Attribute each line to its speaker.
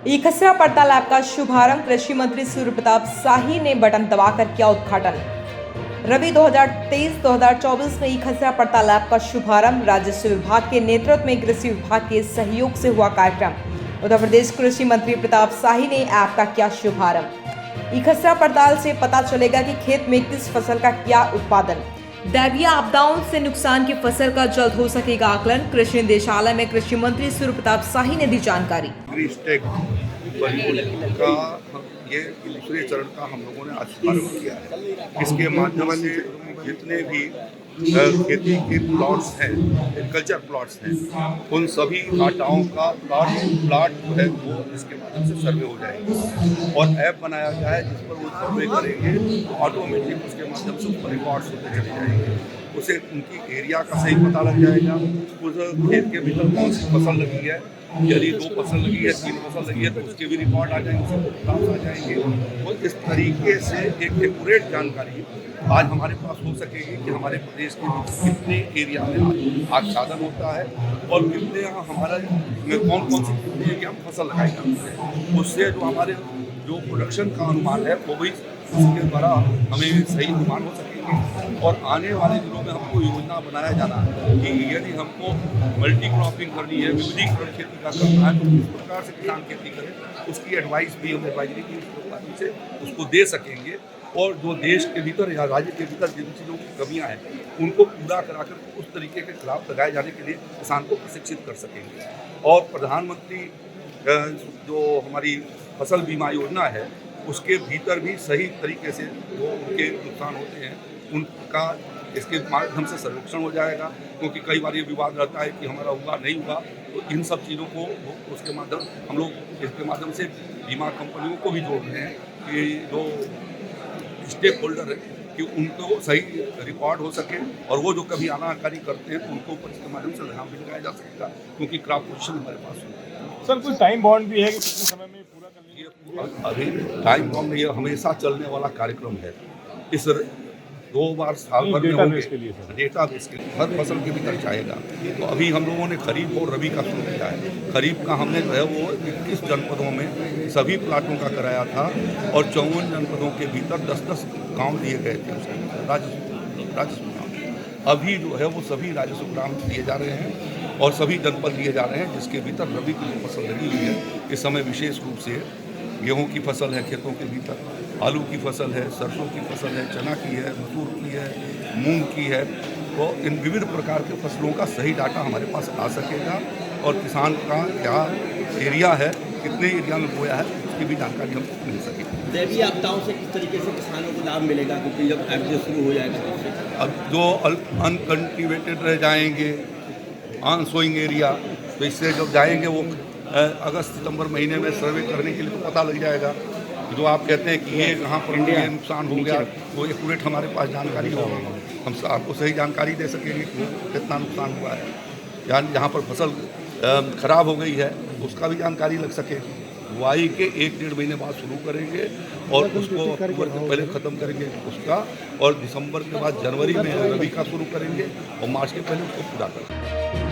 Speaker 1: खसरा पड़ताल ऐप का शुभारंभ कृषि मंत्री सूर्य प्रताप शाही ने बटन दबाकर किया उद्घाटन। रबी 2023-2024 में ई खसरा पड़ताल ऐप का शुभारंभ राजस्व विभाग के नेतृत्व में कृषि विभाग के सहयोग से हुआ कार्यक्रम। उत्तर प्रदेश कृषि मंत्री प्रताप शाही ने ऐप का किया शुभारंभ। ई खसरा पड़ताल से पता चलेगा कि खेत में किस फसल का क्या उत्पादन, दैवीय आपदाओं से नुकसान की फसल का जल्द हो सकेगा आकलन। कृषि निदेशालय में कृषि मंत्री सूर्य प्रताप शाही ने दी जानकारी।
Speaker 2: का ये दूसरे चरण का हम लोगों ने आज शुभारंभ किया है। इसके माध्यम से जितने भी खेती के प्लॉट्स हैं, एग्रीकल्चर प्लॉट्स हैं, उन सभी आटाओं का प्लाट जो है वो इसके माध्यम से सर्वे हो जाएंगे और ऐप बनाया गया है जिस पर वो सर्वे करेंगे तो ऑटोमेटिक उसके माध्यम से ऊपर रिकॉर्ड्स होते चले जाएंगे। उसे उनकी एरिया का सही पता लग जाएगा, उस खेत के भीतर कौन सी फसल लगी है, यदि 2 फसल लगी है, 3 फसल लगी है तो उसके भी रिकॉर्ड आ जाएंगे, उसके रिकॉर्ड आ जाएंगे। और इस तरीके से एक एक्यूरेट जानकारी आज हमारे पास हो सकेगी कि हमारे प्रदेश के कितने एरिया में आच्छादन होता है और कितने हमारा कौन कौन सी कितने एरिया में फसल लगाई जाती है। उससे जो हमारे जो प्रोडक्शन का अनुमान है वो भी इसके द्वारा हमें सही अनुमान हो सकेंगे। और आने वाले दिनों में हमको योजना बनाया जाना है कि यदि हमको मल्टी क्रॉपिंग करनी है, विविधीकरण खेती का करना है तो किस प्रकार से किसान खेती करें, उसकी एडवाइस भी हम एडवाइजरी की से उसको दे सकेंगे। और जो देश के भीतर या राज्य के भीतर जिन चीज़ों की कमियाँ हैं उनको पूरा कराकर उस तरीके के खिलाफ लगाए जाने के लिए किसान को प्रशिक्षित कर सकेंगे। और प्रधानमंत्री जो हमारी फसल बीमा योजना है उसके भीतर भी सही तरीके से जो उनके नुकसान होते हैं उनका इसके माध्यम से सर्वेक्षण हो जाएगा। क्योंकि कई बार ये विवाद रहता है कि हमारा हुआ नहीं हुआ, तो इन सब चीज़ों को उसके माध्यम हम लोग इसके माध्यम से बीमा कंपनियों को भी जोड़ रहे हैं कि जो स्टेक होल्डर है कि उनको सही रिकॉर्ड हो सके और वो जो कभी आनाकानी करते हैं तो उनको ऊपर इसके माध्यम से लगाम भी लगाया जा सकेगा क्योंकि क्रॉप पोजिशन हमारे पास है।
Speaker 3: सर कुछ टाइम बाउंड भी है कि कितने समय में पूरा करने
Speaker 2: ये अभी टाइम बाउंड ये हमेशा चलने वाला कार्यक्रम है। इस 2 बार साल भर में होंगे डेटाबेस के लिए हर फसल के भीतर जाएगा। तो अभी हम लोगों ने खरीफ और रबी का शुरू किया है। खरीफ का हमने जो है वो 21 जनपदों में सभी प्लाटों का कराया था और 54 जनपदों के भीतर 10-10 गाँव दिए गए थे उसके राजस्व ग्राम। अभी जो है वो सभी राजस्व ग्राम दिए जा रहे हैं और सभी जनपद दिए जा रहे हैं जिसके भीतर रबी की जो फसल लगी हुई है। इस समय विशेष रूप से गेहूं की फसल है खेतों के भीतर, आलू की फसल है, सरसों की फसल है, चना की है, मसूर की है, मूंग की है। तो इन विविध प्रकार के फसलों का सही डाटा हमारे पास आ सकेगा और किसान का क्या एरिया है, कितने एरिया में बोया है उसकी भी जानकारी हमको मिल सकेगी।
Speaker 4: दैवीय आपदाओं से किस तरीके से किसानों को लाभ मिलेगा क्योंकि जब एवरेज शुरू हो जाएगा
Speaker 2: अब जो अनकल्टिवेटेड रह जाएंगे ऑन सोइंग एरिया, तो इससे जब जाएंगे वो अगस्त सितंबर महीने में सर्वे करने के लिए तो पता लग जाएगा। जो आप कहते हैं कि ये कहाँ पर ये नुकसान हो गया वो एक्यूरेट हमारे पास जानकारी होगी, हम आपको सही जानकारी दे सकेंगे कि कितना नुकसान हुआ है। यानी जहाँ पर फसल खराब हो गई है उसका भी जानकारी लग सकेगी। बुआई के 1-1.5 महीने बाद शुरू करेंगे और उसको अक्टूबर के पहले ख़त्म करेंगे उसका, और दिसंबर के बाद जनवरी में रबी का शुरू करेंगे और मार्च के पहले उसको पूरा करेंगे।